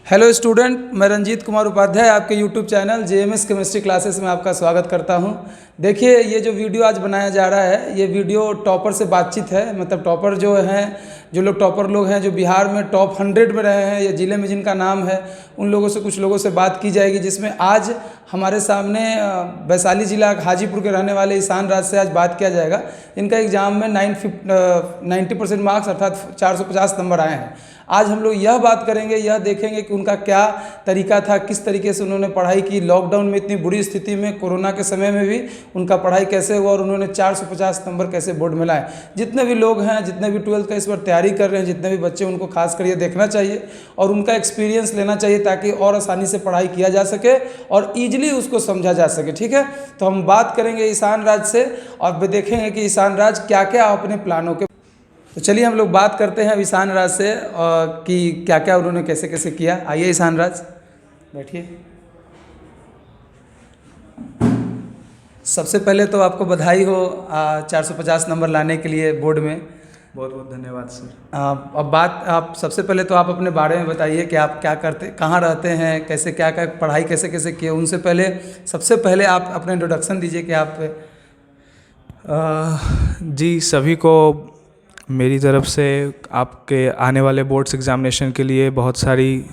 Hello student, मैं रंजीत कुमार उपाध्याय आपके YouTube channel JMS chemistry classes में आपका स्वागत करता हूं। देखिए, ये जो वीडियो आज बनाया जा रहा है, ये वीडियो टॉपर से बातचीत है। मतलब टॉपर जो हैं, जो लोग टॉपर लोग हैं, जो बिहार में टॉप 100 में रहे हैं या ज़िले में जिनका नाम है, उन लोगों से कुछ लोगों से बात की जाएगी। जिसमें आज हमारे सामने वैशाली ज़िला हाजीपुर के रहने वाले ईशान राज से आज बात किया जाएगा। इनका एग्ज़ाम में 90% मार्क्स अर्थात 450 नंबर आए हैं। आज हम लोग यह बात करेंगे, यह देखेंगे कि उनका क्या तरीका था, किस तरीके से उन्होंने पढ़ाई की। लॉकडाउन में इतनी बुरी स्थिति में, कोरोना के समय में भी उनका पढ़ाई कैसे हुआ और उन्होंने 450 नंबर कैसे बोर्ड में लाए। जितने भी लोग हैं, जितने भी 12th का इस बार तैयारी कर रहे हैं, जितने भी बच्चे, उनको खास कर ये देखना चाहिए और उनका एक्सपीरियंस लेना चाहिए ताकि और आसानी से पढ़ाई किया जा सके और ईजिली उसको समझा जा सके। ठीक है, तो हम बात करेंगे ईशान राज से और देखेंगे कि ईशान राज क्या क्या अपने प्लानों के। तो चलिए हम लोग बात करते हैं ईशान राज से कि क्या क्या उन्होंने कैसे कैसे किया। आइए ईशान राज, बैठिए। सबसे पहले तो आपको बधाई हो 450 नंबर लाने के लिए बोर्ड में। बहुत बहुत धन्यवाद सर। अब बात आप सबसे पहले तो आप अपने बारे में बताइए कि आप क्या करते, कहाँ रहते हैं, कैसे क्या क्या पढ़ाई कैसे कैसे किए। उनसे पहले सबसे पहले आप अपना इंट्रोडक्शन दीजिए कि आप। जी, सभी को मेरी तरफ से आपके आने वाले बोर्ड्स एग्ज़ामिनेशन के लिए बहुत सारी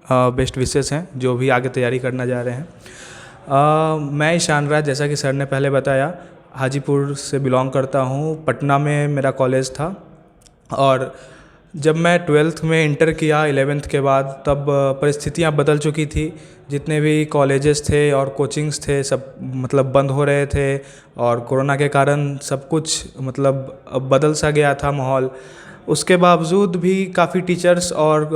बेस्ट विशेस हैं जो भी आगे तैयारी करना जा रहे हैं। मैं ईशान राज, जैसा कि सर ने पहले बताया, हाजीपुर से बिलोंग करता हूँ। पटना में मेरा कॉलेज था और जब मैं 12th में इंटर किया 11th के बाद, तब परिस्थितियाँ बदल चुकी थी। जितने भी कॉलेजेस थे और कोचिंग्स थे सब मतलब बंद हो रहे थे और कोरोना के कारण सब कुछ मतलब बदल सा गया था माहौल। उसके बावजूद भी काफ़ी टीचर्स और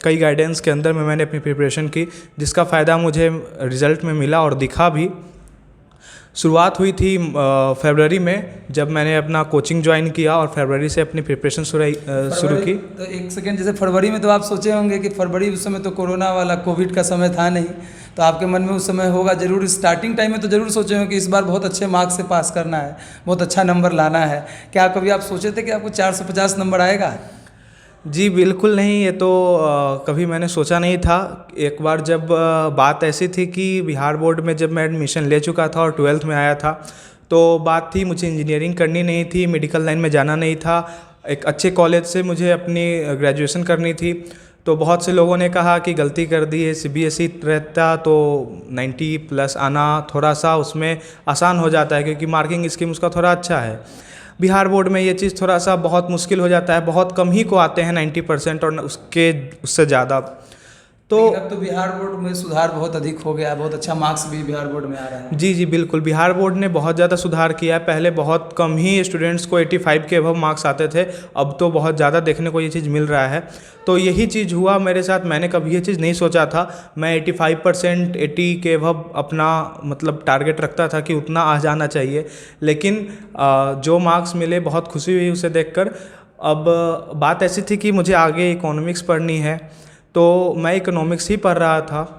कई गाइडेंस के अंदर में मैंने अपनी प्रिपरेशन की, जिसका फ़ायदा मुझे रिज़ल्ट में मिला और दिखा भी। शुरुआत हुई थी फरवरी में, जब मैंने अपना कोचिंग ज्वाइन किया और फरवरी से अपनी प्रिपरेशन शुरू की। तो एक सेकेंड, जैसे फरवरी में तो आप सोचे होंगे कि फरवरी उस समय तो कोरोना वाला कोविड का समय था नहीं, तो आपके मन में उस समय होगा जरूर, स्टार्टिंग टाइम में तो जरूर सोचे होंगे कि इस बार बहुत अच्छे मार्क्स से पास करना है, बहुत अच्छा नंबर लाना है। क्या कभी आप सोचे थे कि आपको 450 नंबर आएगा? जी बिल्कुल नहीं, ये तो कभी मैंने सोचा नहीं था। एक बार जब बात ऐसी थी कि बिहार बोर्ड में जब मैं एडमिशन ले चुका था और 12th में आया था, तो बात थी मुझे इंजीनियरिंग करनी नहीं थी, मेडिकल लाइन में जाना नहीं था। एक अच्छे कॉलेज से मुझे अपनी ग्रेजुएशन करनी थी। तो बहुत से लोगों ने कहा कि गलती कर दी है, CBSE रहता तो 90+ आना थोड़ा सा उसमें आसान हो जाता है, क्योंकि मार्किंग स्कीम उसका थोड़ा अच्छा है। बिहार बोर्ड में ये चीज़ थोड़ा सा बहुत मुश्किल हो जाता है, बहुत कम ही को आते हैं 90% और उससे ज़्यादा। तो अब तो बिहार बोर्ड में सुधार बहुत अधिक हो गया, बहुत अच्छा मार्क्स भी बिहार बोर्ड में आ रहा है। जी बिल्कुल, बिहार बोर्ड ने बहुत ज़्यादा सुधार किया है। पहले बहुत कम ही स्टूडेंट्स को 85 के अबव मार्क्स आते थे, अब तो बहुत ज़्यादा देखने को ये चीज़ मिल रहा है। तो यही चीज़ हुआ मेरे साथ। मैंने कभी ये चीज़ नहीं सोचा था। मैं 85%, 80 के अबव अपना मतलब टारगेट रखता था कि उतना आ जाना चाहिए, लेकिन जो मार्क्स मिले बहुत खुशी हुई उसे देखकर। अब बात ऐसी थी कि मुझे आगे इकोनॉमिक्स पढ़नी है, तो मैं इकोनॉमिक्स ही पढ़ रहा था।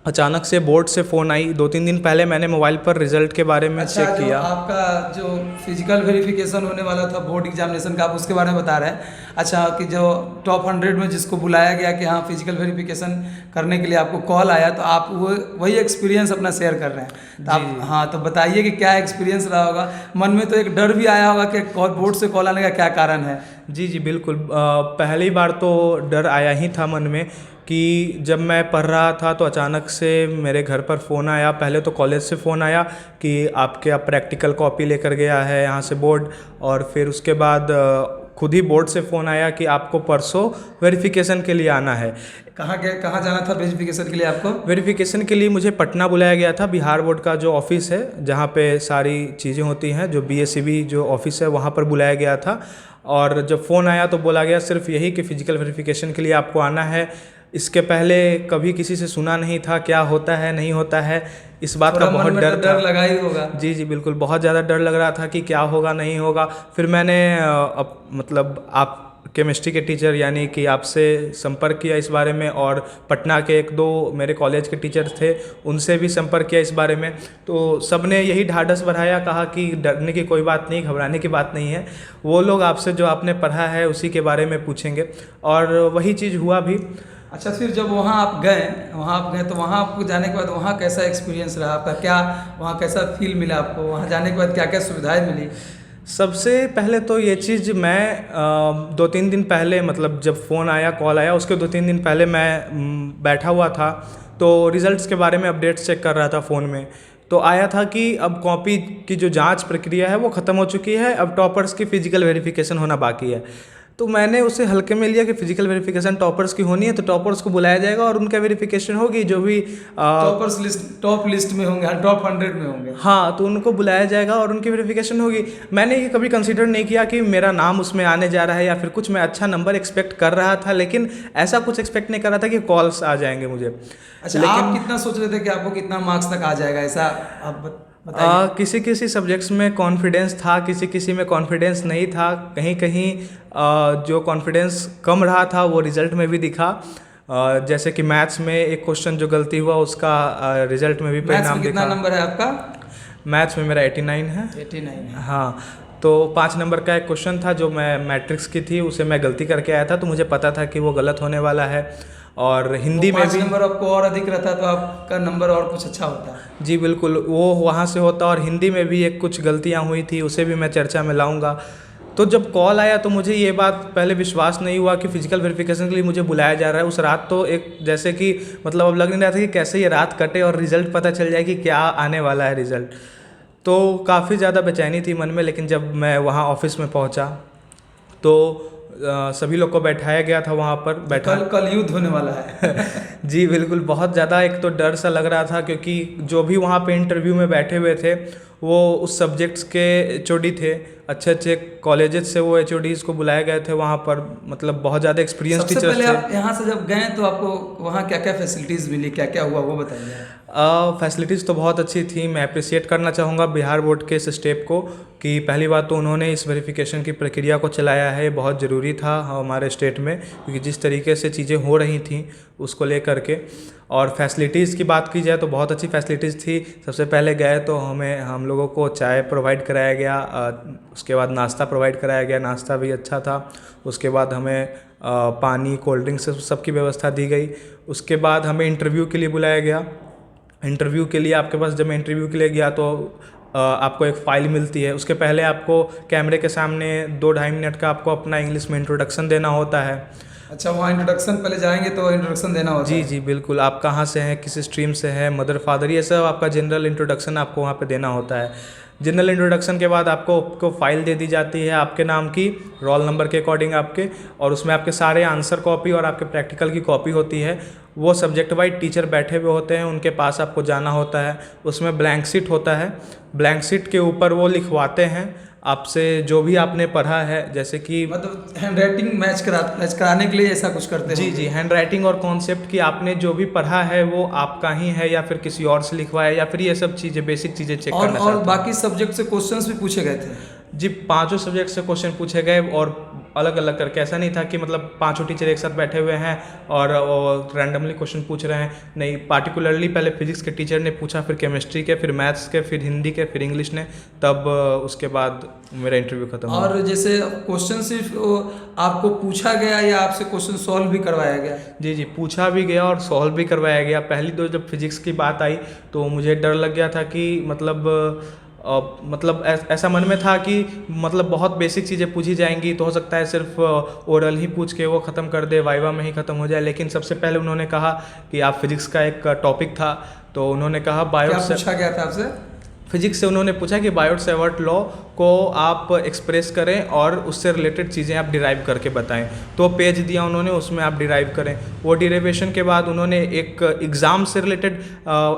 अचानक से बोर्ड से फ़ोन आई। 2-3 दिन पहले मैंने मोबाइल पर रिज़ल्ट के बारे में चेक किया। आपका जो फिजिकल वेरिफिकेशन होने वाला था बोर्ड एग्जामिनेशन का, आप उसके बारे में बता रहे हैं। अच्छा, कि जो टॉप 100 में जिसको बुलाया गया कि हाँ फिजिकल वेरिफिकेशन करने के लिए आपको कॉल आया, तो आप वो वही एक्सपीरियंस अपना शेयर कर रहे हैं। तो आप हाँ, तो बताइए कि क्या एक्सपीरियंस रहा होगा। मन में तो एक डर भी आया होगा कि बोर्ड से कॉल आने का क्या कारण है। जी बिल्कुल, पहली बार तो डर आया ही था मन में कि जब मैं पढ़ रहा था तो अचानक से मेरे घर पर फ़ोन आया। पहले तो कॉलेज से फ़ोन आया कि आपके अब प्रैक्टिकल कॉपी लेकर गया है यहाँ से बोर्ड, और फिर उसके बाद खुद ही बोर्ड से फ़ोन आया कि आपको परसों वेरिफिकेशन के लिए आना है। कहाँ जाना था वेरिफिकेशन के लिए आपको? वेरिफिकेशन के लिए मुझे पटना बुलाया गया था। बिहार बोर्ड का जो ऑफिस है, जहाँ पे सारी चीज़ें होती हैं, जो BSCB जो ऑफिस है, वहाँ पर बुलाया गया था। और जब फ़ोन आया तो बोला गया सिर्फ यही कि फ़िज़िकल वेरिफिकेशन के लिए आपको आना है। इसके पहले कभी किसी से सुना नहीं था क्या होता है नहीं होता है, इस बात का बहुत डर लगा ही होगा। जी बिल्कुल, बहुत ज़्यादा डर लग रहा था कि क्या होगा नहीं होगा। फिर मैंने मतलब आप केमिस्ट्री के टीचर यानी कि आपसे संपर्क किया इस बारे में, और पटना के 1-2 मेरे कॉलेज के टीचर थे, उनसे भी संपर्क किया इस बारे में। तो सब ने यही ढाढ़स बढ़ाया, कहा कि डरने की कोई बात नहीं, घबराने की बात नहीं है, वो लोग आपसे जो आपने पढ़ा है उसी के बारे में पूछेंगे। और वही चीज़ हुआ भी। अच्छा, फिर जब वहाँ आप गए तो वहाँ आपको जाने के बाद वहाँ कैसा एक्सपीरियंस रहा आपका, क्या वहाँ कैसा फील मिला आपको, वहाँ जाने के बाद क्या क्या सुविधाएं मिली? सबसे पहले तो ये चीज़ मैं 2-3 दिन पहले, मतलब जब फ़ोन आया, कॉल आया, उसके 2-3 दिन पहले मैं बैठा हुआ था, तो रिज़ल्ट्स के बारे में अपडेट्स चेक कर रहा था फ़ोन में। तो आया था कि अब कॉपी की जो जांच प्रक्रिया है वो ख़त्म हो चुकी है, अब टॉपर्स की फ़िज़िकल वेरिफिकेशन होना बाकी है। तो मैंने उसे हल्के में लिया कि फ़िज़िकल वेरिफिकेशन टॉपर्स की होनी है, तो टॉपर्स को बुलाया जाएगा और उनका वेरिफिकेशन होगी, जो भी टॉपर्स लिस्ट, टॉप लिस्ट में होंगे, टॉप 100 में होंगे। हाँ, तो उनको बुलाया जाएगा और उनकी वेरिफिकेशन होगी। मैंने ये कभी कंसीडर नहीं किया कि मेरा नाम उसमें आने जा रहा है या फिर कुछ, मैं अच्छा नंबर एक्सपेक्ट कर रहा था, लेकिन ऐसा कुछ एक्सपेक्ट नहीं कर रहा था कि कॉल्स आ जाएंगे मुझे। अच्छा, लेकिन आप कितना सोच रहे थे कि आपको कितना मार्क्स तक आ जाएगा, ऐसा आप बताइए। किसी किसी सब्जेक्ट्स में कॉन्फिडेंस था, किसी किसी में कॉन्फिडेंस नहीं था। कहीं कहीं जो कॉन्फिडेंस कम रहा था वो रिज़ल्ट में भी दिखा। जैसे कि मैथ्स में एक क्वेश्चन जो गलती हुआ उसका रिज़ल्ट में भी परिणाम दिखा। कितना नंबर है आपका? मैथ्स में मेरा 89 है। 89 है। हाँ, तो 5 नंबर का एक क्वेश्चन था जो मैं मैट्रिक्स की थी, उसे मैं गलती करके आया था, तो मुझे पता था कि वो गलत होने वाला है। और हिंदी में भी 5 नंबर आपको और अधिक रहता तो आपका नंबर और कुछ अच्छा होता। जी बिल्कुल, वो वहाँ से होता। और हिंदी में भी एक कुछ गलतियाँ हुई थी, उसे भी मैं चर्चा में लाऊंगा। तो जब कॉल आया तो मुझे ये बात पहले विश्वास नहीं हुआ कि फ़िज़िकल वेरिफिकेशन के लिए मुझे बुलाया जा रहा है। उस रात तो एक जैसे कि मतलब अब लग नहीं रहा था कि कैसे ये रात कटे और रिज़ल्ट पता चल जाए कि क्या आने वाला है रिज़ल्ट। तो काफ़ी ज़्यादा बेचैनी थी मन में। लेकिन जब मैं वहाँ ऑफिस में पहुँचा तो सभी लोग को बैठाया गया था वहाँ पर। कल युद्ध होने वाला है। जी बिल्कुल, बहुत ज़्यादा एक तो डर सा लग रहा था, क्योंकि जो भी वहाँ पे इंटरव्यू में बैठे हुए थे वो उस सब्जेक्ट्स के एचओडी थे। अच्छे अच्छे कॉलेजेस से वो एचओडीज़ को बुलाए गए थे वहाँ पर, मतलब बहुत ज़्यादा एक्सपीरियंस टीचर्स थे। सबसे पहले आप यहाँ से जब गए तो आपको वहाँ क्या क्या फैसिलिटीज़ मिली, क्या क्या हुआ वो बताइए। फैसिलिटीज़ तो बहुत अच्छी थी। मैं अप्रिशिएट करना चाहूँगा बिहार बोर्ड के इस स्टेप को कि पहली बात तो उन्होंने इस वेरिफिकेशन की प्रक्रिया को चलाया है। बहुत ज़रूरी था हमारे स्टेट में, क्योंकि जिस तरीके से चीज़ें हो रही थी उसको लेकर के। और फैसिलिटीज़ की बात की जाए तो बहुत अच्छी फैसिलिटीज़ थी। सबसे पहले गए तो हम लोगों को चाय प्रोवाइड कराया गया, उसके बाद नाश्ता प्रोवाइड कराया गया, नाश्ता भी अच्छा था। उसके बाद हमें पानी, कोल्ड ड्रिंक्स सबकी व्यवस्था दी गई। उसके बाद हमें इंटरव्यू के लिए बुलाया गया। इंटरव्यू के लिए आपके पास, जब मैं इंटरव्यू के लिए गया तो आपको एक फ़ाइल मिलती है। उसके पहले आपको कैमरे के सामने 2-2.5 मिनट का आपको अपना इंग्लिश में इंट्रोडक्शन देना होता है। अच्छा, वहाँ इंट्रोडक्शन पहले जाएंगे तो इंट्रोडक्शन देना होता है? जी जी बिल्कुल, आप कहाँ से हैं, किस स्ट्रीम से हैं, मदर फादर, ये सब आपका जनरल इंट्रोडक्शन आपको वहाँ पे देना होता है। जनरल इंट्रोडक्शन के बाद आपको फाइल दे दी जाती है आपके नाम की, रोल नंबर के अकॉर्डिंग आपके, और उसमें आपके सारे आंसर कॉपी और आपके प्रैक्टिकल की कॉपी होती है। वो सब्जेक्ट वाइज टीचर बैठे हुए होते हैं, उनके पास आपको जाना होता है। उसमें ब्लैंक शीट होता है, ब्लैंक शीट के ऊपर वो लिखवाते हैं आपसे जो भी आपने पढ़ा है। जैसे कि मतलब हैंड राइटिंग मैच कराने के लिए ऐसा कुछ करते हैं? जी जी, हैंड राइटिंग और कॉन्सेप्ट कि आपने जो भी पढ़ा है वो आपका ही है या फिर किसी और से लिखवाया, या फिर ये सब चीज़ें, बेसिक चीज़ें चेक करना चाहते हैं। और बाकी सब्जेक्ट से क्वेश्चंस भी पूछे गए थे? जी, 5 सब्जेक्ट से क्वेश्चन पूछे गए, और अलग अलग करके। ऐसा नहीं था कि मतलब 5 टीचर एक साथ बैठे हुए हैं और रैंडमली क्वेश्चन पूछ रहे हैं, नहीं। पार्टिकुलरली पहले फिजिक्स के टीचर ने पूछा, फिर केमिस्ट्री के, फिर मैथ्स के, फिर हिंदी के, फिर इंग्लिश ने, तब उसके बाद मेरा इंटरव्यू खत्म हुआ। और जैसे क्वेश्चन सिर्फ आपको पूछा गया या आपसे क्वेश्चन सॉल्व भी करवाया गया? जी जी, पूछा भी गया और सॉल्व भी करवाया गया। पहली दो जब फिजिक्स की बात आई तो मुझे डर लग गया था कि मतलब ऐसा मन में था कि मतलब बहुत बेसिक चीज़ें पूछी जाएंगी, तो हो सकता है सिर्फ ओरल ही पूछ के वो ख़त्म कर दे, वाइवा में ही ख़त्म हो जाए। लेकिन सबसे पहले उन्होंने कहा कि आप फिजिक्स का एक टॉपिक था, तो उन्होंने कहा क्या पूछा गया था आपसे? फिजिक्स से उन्होंने पूछा कि बायोट-सैवर्ट लॉ को आप एक्सप्रेस करें और उससे रिलेटेड चीज़ें आप डिराइव करके बताएं। तो पेज दिया उन्होंने, उसमें आप डिराइव करें। वो डिराइवेशन के बाद उन्होंने एक एग्ज़ाम से रिलेटेड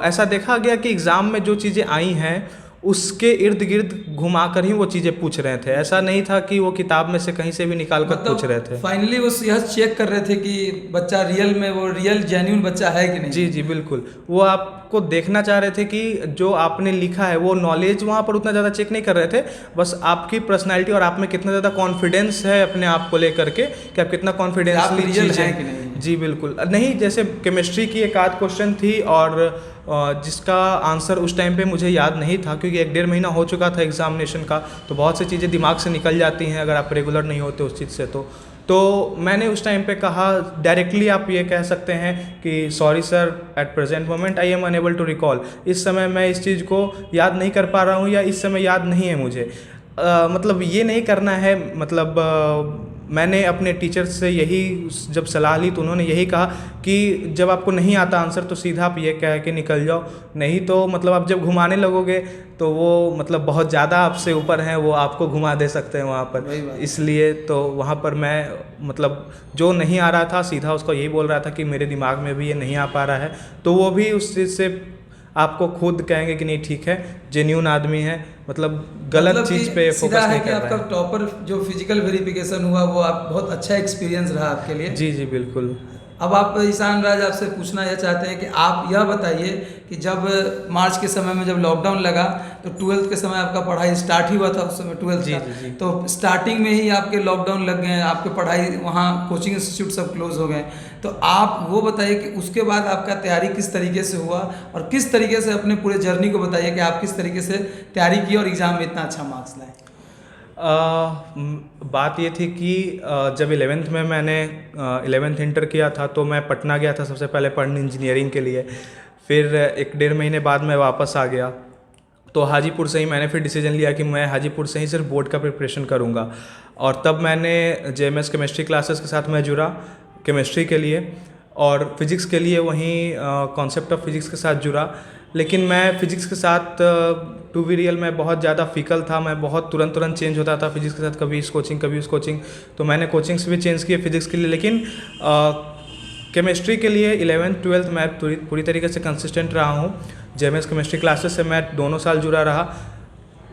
ऐसा देखा गया कि एग्ज़ाम में जो चीज़ें आई हैं उसके इर्द गिर्द घुमा कर ही वो चीज़ें पूछ रहे थे। ऐसा नहीं था कि वो किताब में से कहीं से भी निकाल कर पूछ रहे थे। फाइनली वो यह चेक कर रहे थे कि बच्चा रियल में वो रियल जेन्युइन बच्चा है कि नहीं। जी जी बिल्कुल, वो आपको देखना चाह रहे थे कि जो आपने लिखा है वो नॉलेज वहाँ पर उतना ज़्यादा चेक नहीं कर रहे थे, बस आपकी पर्सनैलिटी और आप में कितना ज़्यादा कॉन्फिडेंस है अपने आप को लेकर के, कि आप कितना कॉन्फिडेंसली चीज़ें हैं कि नहीं। जी बिल्कुल नहीं। जैसे केमिस्ट्री की एक आध क्वेश्चन थी और जिसका आंसर उस टाइम पे मुझे याद नहीं था, क्योंकि 1-1.5 महीना हो चुका था एग्जामिनेशन का, तो बहुत सी चीज़ें दिमाग से निकल जाती हैं अगर आप रेगुलर नहीं होते उस चीज़ से। तो मैंने उस टाइम पे कहा, डायरेक्टली आप ये कह सकते हैं कि sorry sir, at present moment I am unable to recall, इस समय मैं इस चीज़ को याद नहीं कर पा रहा हूँ या इस समय याद नहीं है मुझे। मतलब ये नहीं करना है, मतलब मैंने अपने टीचर से यही जब सलाह ली तो उन्होंने यही कहा कि जब आपको नहीं आता आंसर तो सीधा आप ये कह के निकल जाओ, नहीं तो मतलब आप जब घुमाने लगोगे तो वो मतलब बहुत ज़्यादा आपसे ऊपर हैं, वो आपको घुमा दे सकते हैं वहाँ पर। इसलिए तो वहाँ पर मैं मतलब जो नहीं आ रहा था सीधा उसको यही बोल रहा था कि मेरे दिमाग में भी ये नहीं आ पा रहा है, तो वो भी उस चीज़ से आपको खुद कहेंगे कि नहीं ठीक है, जेन्यून आदमी है, मतलब गलत चीज़ पे फोकस नहीं कर रहा है। आपका टॉपर जो फिजिकल वेरिफिकेशन हुआ वो आप बहुत अच्छा एक्सपीरियंस रहा आपके लिए। जी जी बिल्कुल। अब आप ईशान राज आपसे पूछना यह चाहते हैं कि आप यह बताइए कि जब मार्च के समय में जब लॉकडाउन लगा तो 12th के समय आपका पढ़ाई स्टार्ट ही हुआ था उस समय 12th का, तो स्टार्टिंग में ही आपके लॉकडाउन लग गए, आपके पढ़ाई वहाँ कोचिंग इंस्टीट्यूट सब क्लोज हो गए, तो आप वो बताइए कि उसके बाद आपका तैयारी किस तरीके से हुआ और किस तरीके से अपने पूरे जर्नी को बताइए कि आप किस तरीके से तैयारी की और एग्ज़ाम में इतना अच्छा मार्क्स लाए। बात ये थी कि जब 11th में मैंने 11th इंटर किया था तो मैं पटना गया था सबसे पहले पढ़ने इंजीनियरिंग के लिए, फिर 1-1.5 महीने बाद मैं वापस आ गया, तो हाजीपुर से ही मैंने फिर डिसीजन लिया कि मैं हाजीपुर से ही सिर्फ बोर्ड का प्रिपरेशन करूँगा, और तब मैंने JMS केमिस्ट्री क्लासेस के साथ मैं जुड़ा केमिस्ट्री के लिए, और फिज़िक्स के लिए वहीं कॉन्सेप्ट ऑफ फिज़िक्स के साथ जुड़ा। लेकिन मैं फ़िज़िक्स के साथ टू बी रियल मैं बहुत ज़्यादा फीकल था, मैं बहुत तुरंत चेंज होता था फिज़िक्स के साथ, कभी इस कोचिंग कभी उस कोचिंग, तो मैंने कोचिंग्स भी चेंज किए फिज़िक्स के लिए। लेकिन केमिस्ट्री के लिए 11th 12th मैं पूरी तरीके से कंसिस्टेंट रहा हूँ। JMS केमिस्ट्री क्लासेस से मैं दोनों साल जुड़ा रहा।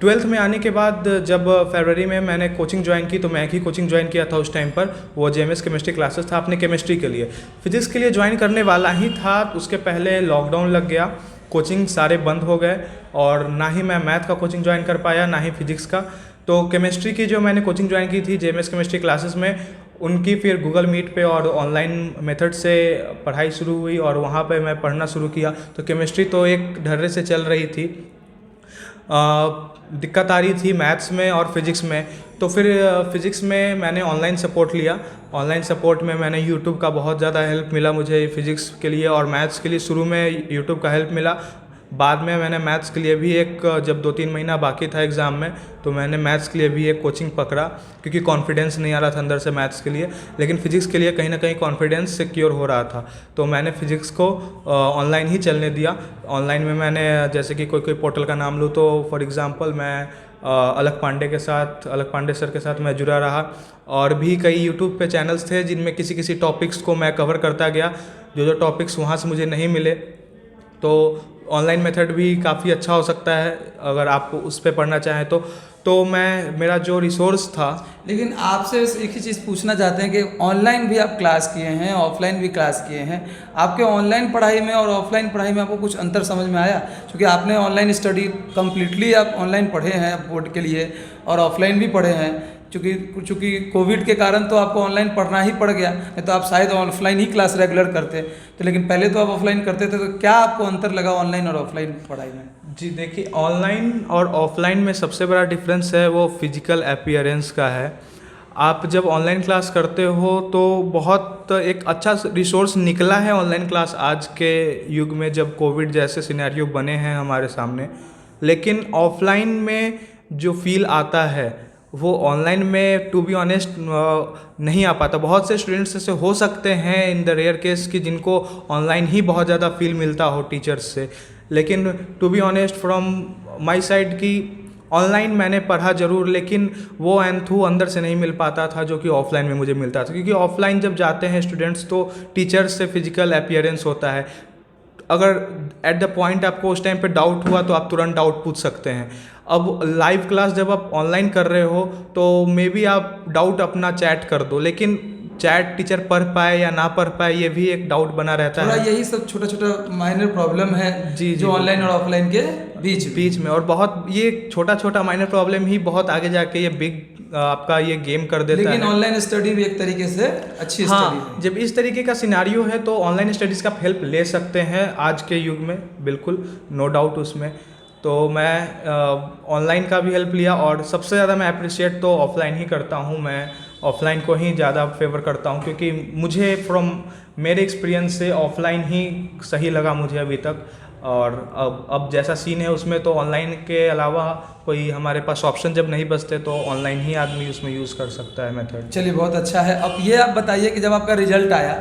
12th में आने के बाद जब फरवरी में मैंने कोचिंग ज्वाइन की तो मैं एक ही कोचिंग ज्वाइन किया था उस टाइम पर, वो JMS केमिस्ट्री क्लासेस था अपने केमिस्ट्री के लिए। फिज़िक्स के लिए ज्वाइन करने वाला ही था, उसके पहले लॉकडाउन लग गया, कोचिंग सारे बंद हो गए, और ना ही मैं मैथ का कोचिंग ज्वाइन कर पाया ना ही फिज़िक्स का। तो केमिस्ट्री की जो मैंने कोचिंग ज्वाइन की थी JMS केमिस्ट्री क्लासेस में, उनकी फिर गूगल मीट पे और ऑनलाइन मेथड से पढ़ाई शुरू हुई और वहाँ पे मैं पढ़ना शुरू किया। तो केमिस्ट्री तो एक ढर्रे से चल रही थी, दिक्कत आ रही थी मैथ्स में और फिज़िक्स में, तो फिर फिज़िक्स में मैंने ऑनलाइन सपोर्ट लिया। ऑनलाइन सपोर्ट में मैंने यूट्यूब का बहुत ज़्यादा हेल्प मिला मुझे फिज़िक्स के लिए, और मैथ्स के लिए शुरू में यूट्यूब का हेल्प मिला। बाद में मैंने मैथ्स के लिए भी एक, जब 2-3 महीना बाकी था एग्ज़ाम में, तो मैंने मैथ्स के लिए भी एक कोचिंग पकड़ा, क्योंकि कॉन्फिडेंस नहीं आ रहा था अंदर से मैथ्स के लिए, लेकिन फ़िज़िक्स के लिए कहीं ना कहीं कॉन्फिडेंस सिक्योर हो रहा था, तो मैंने फ़िज़िक्स को ऑनलाइन ही चलने दिया। ऑनलाइन में मैंने जैसे कि कोई पोर्टल का नाम लूँ तो फॉर एग्ज़ाम्पल मैं अलग पांडे सर के साथ मैं जुड़ा रहा, और भी कई यूट्यूब पे चैनल्स थे जिनमें किसी टॉपिक्स को मैं कवर करता गया। जो टॉपिक्स वहाँ से मुझे नहीं मिले, तो ऑनलाइन मेथड भी काफ़ी अच्छा हो सकता है अगर आप उस पर पढ़ना चाहें तो मेरा जो रिसोर्स था। लेकिन आपसे एक ही चीज़ पूछना चाहते हैं कि ऑनलाइन भी आप क्लास किए हैं, ऑफलाइन भी क्लास किए हैं, आपके ऑनलाइन पढ़ाई में और ऑफलाइन पढ़ाई में आपको कुछ अंतर समझ में आया? क्योंकि आपने ऑनलाइन स्टडी कम्प्लीटली आप ऑनलाइन पढ़े हैं बोर्ड के लिए, और ऑफलाइन भी पढ़े हैं, चूँकि कोविड के कारण तो आपको ऑनलाइन पढ़ना ही पड़ गया, नहीं तो आप शायद ऑफलाइन ही क्लास रेगुलर करते, तो लेकिन पहले तो आप ऑफलाइन करते थे, तो क्या आपको अंतर लगा ऑनलाइन और ऑफलाइन पढ़ाई में? जी देखिए, ऑनलाइन और ऑफलाइन में सबसे बड़ा डिफरेंस है वो फिजिकल अपीयरेंस का है। आप जब ऑनलाइन क्लास करते हो तो बहुत एक अच्छा रिसोर्स निकला है ऑनलाइन क्लास आज के युग में, जब कोविड जैसे सिनेरियो बने हैं हमारे सामने, लेकिन ऑफलाइन में जो फील आता है वो ऑनलाइन में टू बी ऑनेस्ट नहीं आ पाता। बहुत से स्टूडेंट्स ऐसे हो सकते हैं इन द रेयर केस कि जिनको ऑनलाइन ही बहुत ज़्यादा फील मिलता हो टीचर्स से, लेकिन to be honest from my side कि ऑनलाइन मैंने पढ़ा ज़रूर, लेकिन वो एंथू अंदर से नहीं मिल पाता था जो कि ऑफलाइन में मुझे मिलता था। क्योंकि ऑफलाइन जब जाते हैं स्टूडेंट्स तो टीचर्स से फिजिकल अपीयरेंस होता है, अगर एट द पॉइंट आपको उस टाइम पे डाउट हुआ तो आप तुरंत डाउट पूछ सकते हैं। अब लाइव क्लास जब आप ऑनलाइन कर रहे हो तो मे बी आप डाउट अपना चैट कर दो, लेकिन चैट टीचर पढ़ पाए या ना पढ़ पाए ये भी एक डाउट बना रहता है। यही सब छोटा माइनर प्रॉब्लम है जी जो ऑनलाइन और ऑफलाइन के बीच में, और बहुत ये छोटा माइनर प्रॉब्लम ही बहुत आगे जाके ये बिग आपका ये गेम कर देता है। लेकिन ऑनलाइन स्टडी भी एक तरीके से अच्छी स्टडी है। जब इस तरीके का सिनारियो है तो ऑनलाइन स्टडीज़ का हेल्प ले सकते हैं आज के युग में, बिल्कुल नो डाउट उसमें। तो मैं ऑनलाइन का भी हेल्प लिया, और सबसे ज़्यादा मैं अप्रिशिएट तो ऑफलाइन ही करता हूँ। मैं ऑफ़लाइन को ही ज़्यादा फेवर करता हूँ, क्योंकि मुझे मेरे एक्सपीरियंस से ऑफ़लाइन ही सही लगा मुझे अभी तक। और अब जैसा सीन है उसमें तो ऑनलाइन के अलावा कोई हमारे पास ऑप्शन जब नहीं बचते तो ऑनलाइन ही आदमी उसमें यूज़ कर सकता है मेथड। चलिए बहुत अच्छा है। अब ये आप बताइए कि जब आपका रिजल्ट आया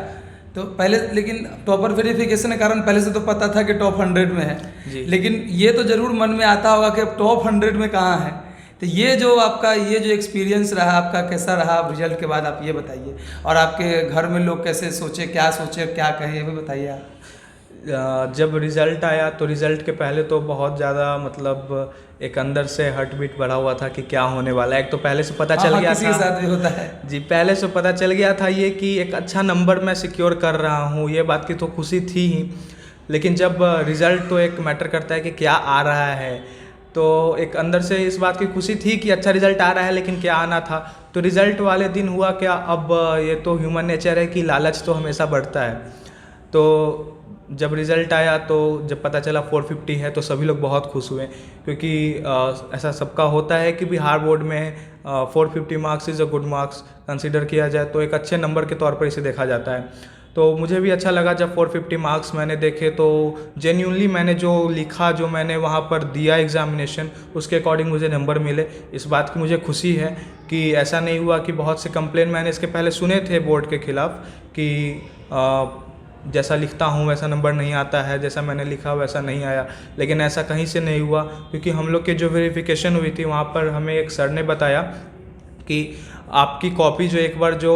तो पहले, लेकिन टॉपर वेरिफिकेशन के कारण पहले से तो पता था कि टॉप 100 में है जी। लेकिन ये तो ज़रूर मन में आता होगा कि अब टॉप 100 में कहाँ है। तो ये जो आपका ये जो एक्सपीरियंस रहा आपका, कैसा रहा रिजल्ट के बाद, आप ये बताइए। और आपके घर में लोग कैसे सोचे, क्या कहे, ये भी बताइए आप। जब रिज़ल्ट आया तो रिज़ल्ट के पहले तो बहुत ज़्यादा मतलब एक अंदर से हार्ट बीट बढ़ा हुआ था कि क्या होने वाला है। एक तो पहले से पता चल गया किसी था, के साथ भी होता है जी, पहले से पता चल गया था ये कि एक अच्छा नंबर मैं सिक्योर कर रहा हूँ, ये बात की तो खुशी थी ही। लेकिन जब रिज़ल्ट तो एक मैटर करता है कि क्या आ रहा है, तो एक अंदर से इस बात की खुशी थी कि अच्छा रिज़ल्ट आ रहा है, लेकिन क्या आना था। तो रिज़ल्ट वाले दिन हुआ क्या, अब ये तो ह्यूमन नेचर है कि लालच तो हमेशा बढ़ता है। तो जब रिज़ल्ट आया तो जब पता चला 450 है तो सभी लोग बहुत खुश हुए, क्योंकि ऐसा सबका होता है कि बिहार बोर्ड में 450 marks is a good marks consider किया जाए, तो एक अच्छे नंबर के तौर पर इसे देखा जाता है। तो मुझे भी अच्छा लगा जब 450 मार्क्स मैंने देखे, तो जेन्यूनली मैंने जो लिखा, जो मैंने वहाँ पर दिया एग्ज़ामिनेशन, उसके अकॉर्डिंग मुझे नंबर मिले। इस बात की मुझे खुशी है कि ऐसा नहीं हुआ कि बहुत से कंप्लेन मैंने इसके पहले सुने थे बोर्ड के ख़िलाफ़ कि जैसा लिखता हूँ वैसा नंबर नहीं आता है, जैसा मैंने लिखा वैसा नहीं आया। लेकिन ऐसा कहीं से नहीं हुआ, क्योंकि हम लोग की जो वेरिफिकेशन हुई थी वहाँ पर हमें एक सर ने बताया कि आपकी कॉपी जो एक बार जो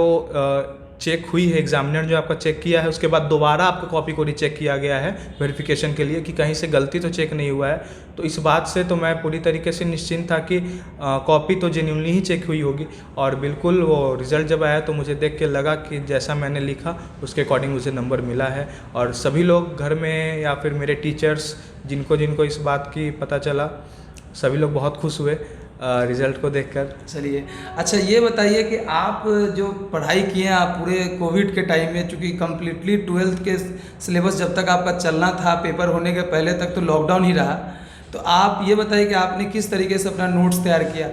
चेक हुई है, एग्जामिनर जो आपका चेक किया है, उसके बाद दोबारा आपकी कॉपी को रीचेक किया गया है वेरिफिकेशन के लिए कि कहीं से गलती तो चेक नहीं हुआ है। तो इस बात से तो मैं पूरी तरीके से निश्चिंत था कि कॉपी तो जेन्युइनली ही चेक हुई होगी। और बिल्कुल वो रिज़ल्ट जब आया तो मुझे देख के लगा कि जैसा मैंने लिखा उसके अकॉर्डिंग मुझे नंबर मिला है। और सभी लोग घर में या फिर मेरे टीचर्स जिनको इस बात की पता चला, सभी लोग बहुत खुश हुए रिज़ल्ट को देखकर। चलिए अच्छा, ये बताइए कि आप जो पढ़ाई किए हैं आप पूरे कोविड के टाइम में, चूँकि कम्प्लीटली 12th के सिलेबस जब तक आपका चलना था, पेपर होने के पहले तक तो लॉकडाउन ही रहा, तो आप ये बताइए कि आपने किस तरीके से अपना नोट्स तैयार किया,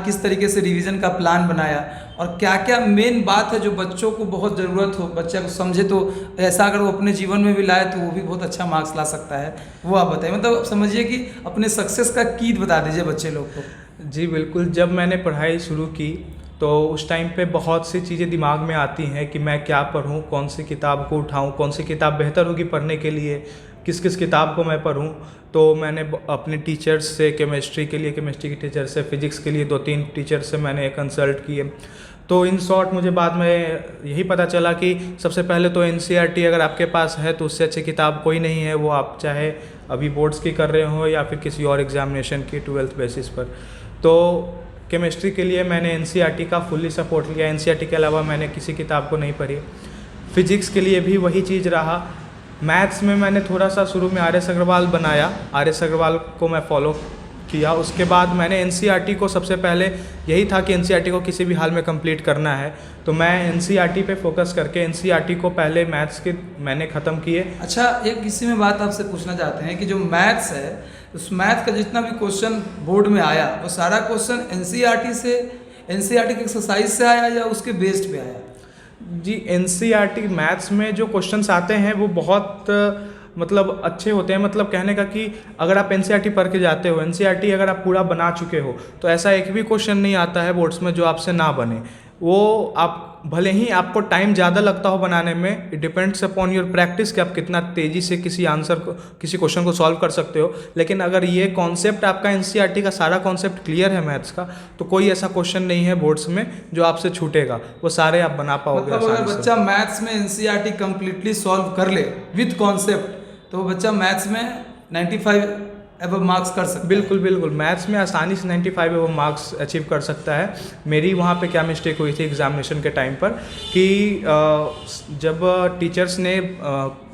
किस तरीके से रिवीजन का प्लान बनाया, और क्या क्या मेन बात है जो बच्चों को बहुत ज़रूरत हो, बच्चा को समझे तो ऐसा अगर वो अपने जीवन में भी लाए तो वो भी बहुत अच्छा मार्क्स ला सकता है, वो आप बताइए। मतलब समझिए कि अपने सक्सेस का कीड बता दीजिए बच्चे लोग को। जी बिल्कुल, जब मैंने पढ़ाई शुरू की तो उस टाइम पे बहुत सी चीज़ें दिमाग में आती हैं कि मैं क्या पढूं, कौन सी किताब को उठाऊं, कौन सी किताब बेहतर होगी पढ़ने के लिए, किस किस किताब को मैं पढूं। तो मैंने अपने टीचर्स से, केमिस्ट्री के लिए केमिस्ट्री के टीचर से, फिजिक्स के लिए 2-3 टीचर से मैंने कंसल्ट किए। तो इन शॉर्ट मुझे बाद में यही पता चला कि सबसे पहले तो NCERT अगर आपके पास है तो उससे अच्छी किताब कोई नहीं है, वो आप चाहे अभी बोर्ड्स की कर रहे हो या फिर किसी और एग्जामिनेशन की 12th बेसिस पर। तो केमिस्ट्री के लिए मैंने NCERT का फुल्ली सपोर्ट लिया, NCERT के अलावा मैंने किसी किताब को नहीं पढ़ी। फिजिक्स के लिए भी वही चीज़ रहा। मैथ्स में मैंने थोड़ा सा शुरू में RS अग्रवाल बनाया, RS अग्रवाल को मैं फॉलो किया। उसके बाद मैंने NCERT को, सबसे पहले यही था कि NCERT को किसी भी हाल में कंप्लीट करना है, तो मैं NCERT पे फोकस करके NCERT को पहले मैथ्स के मैंने ख़त्म किए। अच्छा, एक इसी में बात आपसे पूछना चाहते हैं कि जो मैथ्स है, उस मैथ का जितना भी क्वेश्चन बोर्ड में आया वो सारा क्वेश्चन NCERT के एक्सरसाइज से आया या उसके बेस्ड पे आया? जी, NCERT मैथ्स में जो क्वेश्चंस आते हैं वो बहुत मतलब अच्छे होते हैं। मतलब कहने का कि अगर आप NCERT पढ़ के जाते हो, NCERT अगर आप पूरा बना चुके हो, तो ऐसा एक भी क्वेश्चन नहीं आता है बोर्ड्स में जो आपसे ना बने। वो आप भले ही आपको टाइम ज़्यादा लगता हो बनाने में, it depends upon your practice कि आप कितना तेज़ी से किसी क्वेश्चन को सॉल्व कर सकते हो। लेकिन अगर ये कॉन्सेप्ट आपका NCERT का सारा कॉन्सेप्ट क्लियर है मैथ्स का, तो कोई ऐसा क्वेश्चन नहीं है बोर्ड्स में जो आपसे छूटेगा, वो सारे आप बना पाओगे। मतलब अगर बच्चा मैथ्स में NCERT कम्प्लीटली सॉल्व कर ले विद कॉन्सेप्ट, तो वो बच्चा मैथ्स में 95 एबव मार्क्स कर सकता है। बिल्कुल बिल्कुल, मैथ्स में आसानी से 95 एबव मार्क्स अचीव कर सकता है। मेरी वहाँ पे क्या मिस्टेक हुई थी एग्जामिनेशन के टाइम पर कि जब टीचर्स ने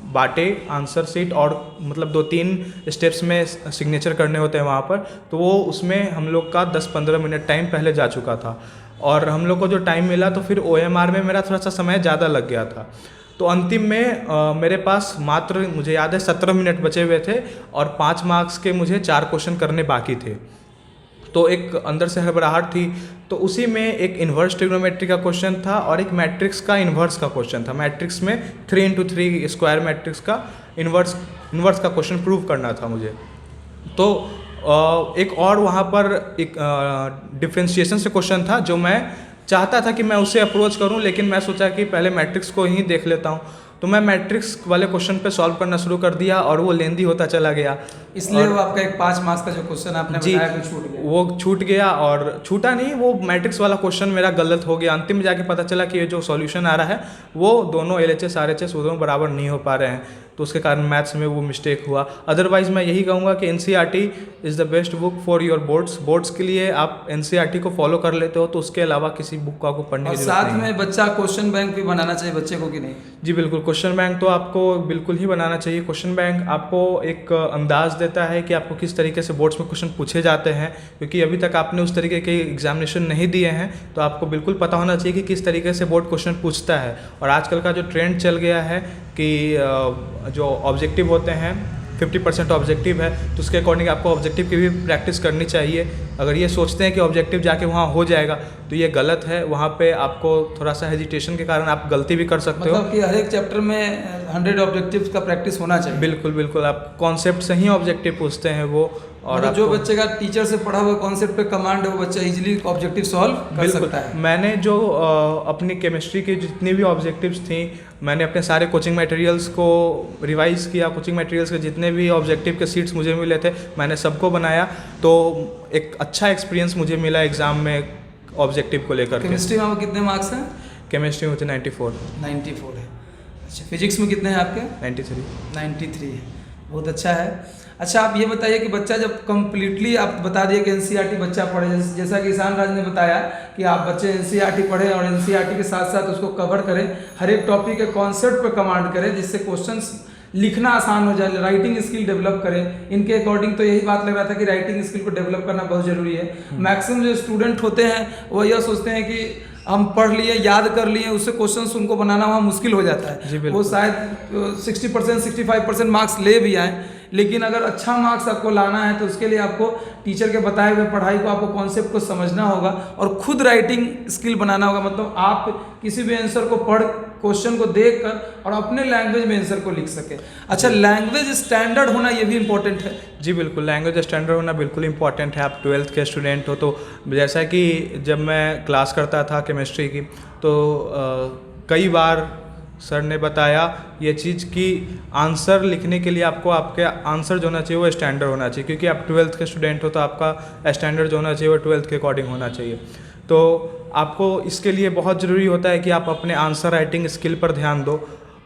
बांटे आंसर शीट और मतलब 2-3 स्टेप्स में सिग्नेचर करने होते हैं वहाँ पर, तो वो उसमें हम लोग का 10-15 मिनट टाइम पहले जा चुका था, और हम लोग को जो टाइम मिला तो फिर OMR में मेरा थोड़ा सा समय ज़्यादा लग गया था। तो अंतिम में मेरे पास मात्र, मुझे याद है, 17 मिनट बचे हुए थे और 5 मार्क्स के मुझे 4 क्वेश्चन करने बाकी थे। तो एक अंदर से हड़बड़ाहट थी। तो उसी में एक इन्वर्स ट्रिग्नोमेट्री का क्वेश्चन था और एक मैट्रिक्स का इन्वर्स का क्वेश्चन था। मैट्रिक्स में 3×3 स्क्वायर मैट्रिक्स का इन्वर्स का क्वेश्चन प्रूव करना था मुझे। तो एक और वहाँ पर एक डिफ्रेंशिएशन से क्वेश्चन था जो मैं चाहता था कि मैं उसे अप्रोच करूं, लेकिन मैं सोचा कि पहले मैट्रिक्स को ही देख लेता हूं। तो मैं मैट्रिक्स वाले क्वेश्चन पे सॉल्व करना शुरू कर दिया और वो लेंदी होता चला गया, इसलिए वो आपका एक 5 मार्क्स का जो क्वेश्चन आपने बताया कि छूट गया। वो छूट गया और छूटा नहीं, वो मैट्रिक्स वाला क्वेश्चन मेरा गलत हो गया। अंतिम में जाके पता चला कि ये जो सॉल्यूशन आ रहा है वो दोनों LHS RHS वो दोनों बराबर नहीं हो पा रहे हैं, तो उसके कारण मैथ्स में वो मिस्टेक हुआ। अदरवाइज़ मैं यही कहूँगा कि NCERT is the best book for your boards के लिए। आप NCERT को फॉलो कर लेते हो तो उसके अलावा किसी बुक को आपको पढ़ने की जरूरत नहीं है। साथ में बच्चा क्वेश्चन बैंक भी बनाना चाहिए बच्चे को कि नहीं? जी बिल्कुल, क्वेश्चन बैंक तो आपको बिल्कुल ही बनाना चाहिए। क्वेश्चन बैंक आपको एक अंदाज़ देता है कि आपको किस तरीके से बोर्ड्स में क्वेश्चन पूछे जाते हैं, क्योंकि अभी तक आपने उस तरीके के एग्जामिनेशन नहीं दिए हैं, तो आपको बिल्कुल पता होना चाहिए कि किस तरीके से बोर्ड क्वेश्चन पूछता है। और आजकल का जो ट्रेंड चल गया है कि जो ऑब्जेक्टिव होते हैं 50% ऑब्जेक्टिव है, तो उसके अकॉर्डिंग आपको ऑब्जेक्टिव की भी प्रैक्टिस करनी चाहिए। अगर ये सोचते हैं कि ऑब्जेक्टिव जाके वहाँ हो जाएगा तो ये गलत है। वहाँ पे आपको थोड़ा सा हेजिटेशन के कारण आप गलती भी कर सकते हो। मतलब कि हर एक चैप्टर में 100 ऑब्जेक्टिव्स का प्रैक्टिस होना चाहिए। बिल्कुल बिल्कुल, आप कॉन्सेप्ट से ही ऑब्जेक्टिव पूछते हैं वो। और जो बच्चे का टीचर से पढ़ा हुआ कॉन्सेप्ट पे कमांड है वो बच्चा इजीली ऑब्जेक्टिव सॉल्व कर सकता है। मैंने जो अपनी केमिस्ट्री की जितनी भी ऑब्जेक्टिव्स थी, मैंने अपने सारे कोचिंग मटेरियल्स को रिवाइज किया। कोचिंग मटेरियल्स के जितने भी ऑब्जेक्टिव के सीट्स मुझे मिले थे मैंने सबको बनाया, तो एक अच्छा एक्सपीरियंस मुझे मिला एग्ज़ाम में ऑब्जेक्टिव को लेकर। केमिस्ट्री में आपको कितने मार्क्स हैं? केमिस्ट्री में मुझे 94 है। अच्छा, फिजिक्स में कितने हैं आपके? 93 है, बहुत अच्छा है। अच्छा, आप ये बताइए कि बच्चा जब कम्प्लीटली आप बता दिए कि NCERT बच्चा पढ़े, जैसा कि ईशान राज ने बताया कि आप बच्चे NCERT पढ़ें और NCERT के साथ साथ उसको कवर करें, हर एक टॉपिक के कॉन्सेप्ट पे कमांड करें, जिससे क्वेश्चंस लिखना आसान हो जाए, राइटिंग स्किल डेवलप करें। इनके अकॉर्डिंग तो यही बात लग रहा था कि राइटिंग स्किल को डेवलप करना बहुत ज़रूरी है। मैक्सिमम जो स्टूडेंट होते हैं वो यह सोचते हैं कि हम पढ़ लिए, याद कर लिए, उससे क्वेश्चंस उनको बनाना वहाँ मुश्किल हो जाता है। वो शायद 60% 65% मार्क्स ले भी आए, लेकिन अगर अच्छा मार्क्स आपको लाना है तो उसके लिए आपको टीचर के बताए हुए पढ़ाई को, आपको कॉन्सेप्ट को समझना होगा और खुद राइटिंग स्किल बनाना होगा। मतलब आप किसी भी आंसर को पढ़, क्वेश्चन को देखकर और अपने लैंग्वेज में आंसर को लिख सके। अच्छा, लैंग्वेज स्टैंडर्ड होना ये भी इम्पोर्टेंट है। जी बिल्कुल, लैंग्वेज स्टैंडर्ड होना बिल्कुल इंपॉर्टेंट है। आप 12th के स्टूडेंट हो तो जैसा कि जब मैं क्लास करता था केमिस्ट्री की, तो कई बार सर ने बताया ये चीज़ कि आंसर लिखने के लिए आपको आपके आंसर जो होना चाहिए वो स्टैंडर्ड होना चाहिए, क्योंकि आप 12th के स्टूडेंट हो तो आपका स्टैंडर्ड जो होना चाहिए वो 12th के अकॉर्डिंग होना चाहिए। तो आपको इसके लिए बहुत ज़रूरी होता है कि आप अपने आंसर राइटिंग स्किल पर ध्यान दो।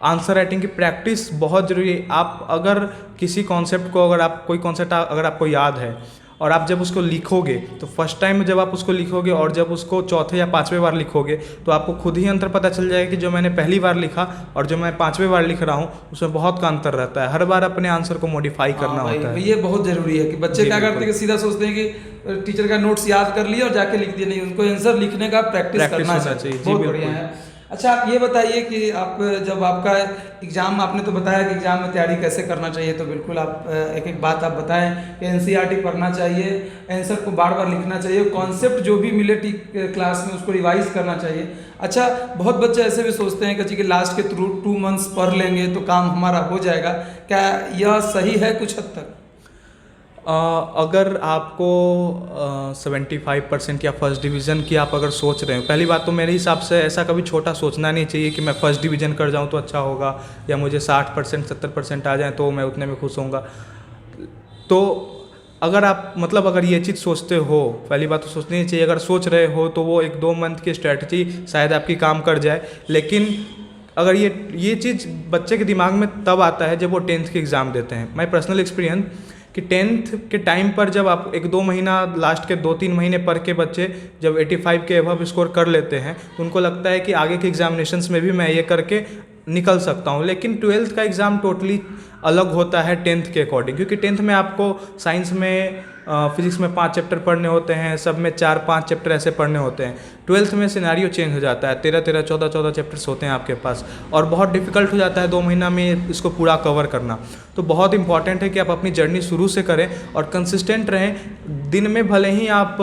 आंसर राइटिंग की प्रैक्टिस बहुत ज़रूरी है। आप अगर किसी कॉन्सेप्ट को, अगर आप कोई कॉन्सेप्ट अगर आपको याद है और आप जब उसको लिखोगे तो फर्स्ट टाइम में जब आप उसको लिखोगे और जब उसको चौथे या पाँचवें बार लिखोगे तो आपको खुद ही अंतर पता चल जाएगा कि जो मैंने पहली बार लिखा और जो मैं 5वें बार लिख रहा हूँ उसमें बहुत का अंतर रहता है। हर बार अपने आंसर को मॉडिफाई करना होता है। ये बहुत ज़रूरी है कि बच्चे क्या करते हैं कि सीधा सोचते हैं कि टीचर का नोट्स याद कर लिया और जाके लिख दिया, नहीं, उनको आंसर लिखने का प्रैक्टिस करना चाहिए। बहुत बढ़िया है। अच्छा, आप ये बताइए कि आप जब आपका एग्ज़ाम, आपने तो बताया कि एग्ज़ाम में तैयारी कैसे करना चाहिए, तो बिल्कुल आप एक एक बात आप बताएं कि NCERT पढ़ना चाहिए, आंसर को बार बार लिखना चाहिए, कॉन्सेप्ट जो भी मिले क्लास में उसको रिवाइज करना चाहिए। अच्छा, बहुत बच्चे ऐसे भी सोचते हैं कि लास्ट के थ्रू 2 मंथ्स पढ़ लेंगे तो काम हमारा हो जाएगा, क्या यह सही है कुछ हद तक? अगर आपको 75% या फर्स्ट डिवीज़न की आप अगर सोच रहे हो, पहली बात तो मेरे हिसाब से ऐसा कभी छोटा सोचना नहीं चाहिए कि मैं फर्स्ट डिवीज़न कर जाऊं तो अच्छा होगा, या मुझे 60% 70% आ जाए तो मैं उतने में खुश होऊंगा। तो अगर आप अगर ये चीज़ सोचते हो, पहली बात तो सोचनी नहीं चाहिए। अगर सोच रहे हो तो वो 1-2 मंथ की स्ट्रेटजी शायद आपकी काम कर जाए, लेकिन अगर ये चीज़ बच्चे के दिमाग में तब आता है जब वो 10th के एग्ज़ाम देते हैं। माई पर्सनल एक्सपीरियंस कि 10th के टाइम पर जब आप 1-2 महीना, लास्ट के 2-3 महीने पढ़ के बच्चे जब 85 के एबव स्कोर कर लेते हैं तो उनको लगता है कि आगे के एग्जामिनेशंस में भी मैं ये करके निकल सकता हूँ। लेकिन 12th का एग्ज़ाम टोटली अलग होता है 10th के अकॉर्डिंग, क्योंकि 10th में आपको साइंस में फिजिक्स में 5 चैप्टर पढ़ने होते हैं, सब में 4-5 चैप्टर ऐसे पढ़ने होते हैं। 12th में सिनेरियो चेंज हो जाता है, 13-13, 14-14 चैप्टर्स होते हैं आपके पास, और बहुत डिफिकल्ट हो जाता है 2 महीना में इसको पूरा कवर करना। तो बहुत इंपॉर्टेंट है कि आप अपनी जर्नी शुरू से करें और कंसिस्टेंट रहें। दिन में भले ही आप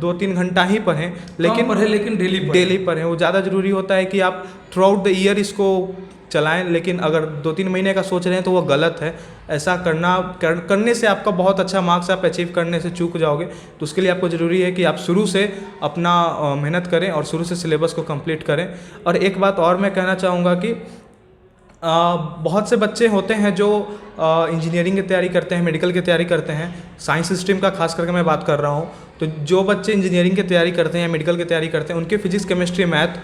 2-3 घंटा ही पढ़ें, लेकिन डेली पढ़ें। वो ज़्यादा ज़रूरी होता है कि आप थ्रू आउट द ईयर इसको चलाएं। लेकिन अगर 2-3 महीने का सोच रहे हैं तो वो गलत है। ऐसा करने से आपका बहुत अच्छा मार्क्स आप अचीव करने से चूक जाओगे। तो उसके लिए आपको ज़रूरी है कि आप शुरू से अपना मेहनत करें और शुरू से सिलेबस को कंप्लीट करें। और एक बात और मैं कहना चाहूँगा कि बहुत से बच्चे होते हैं जो इंजीनियरिंग की तैयारी करते हैं, मेडिकल की तैयारी करते हैं, साइंस स्ट्रीम का खास करके मैं बात कर रहा हूँ। तो जो बच्चे इंजीनियरिंग की तैयारी करते हैं या मेडिकल की तैयारी करते हैं, उनके फिजिक्स, केमिस्ट्री, मैथ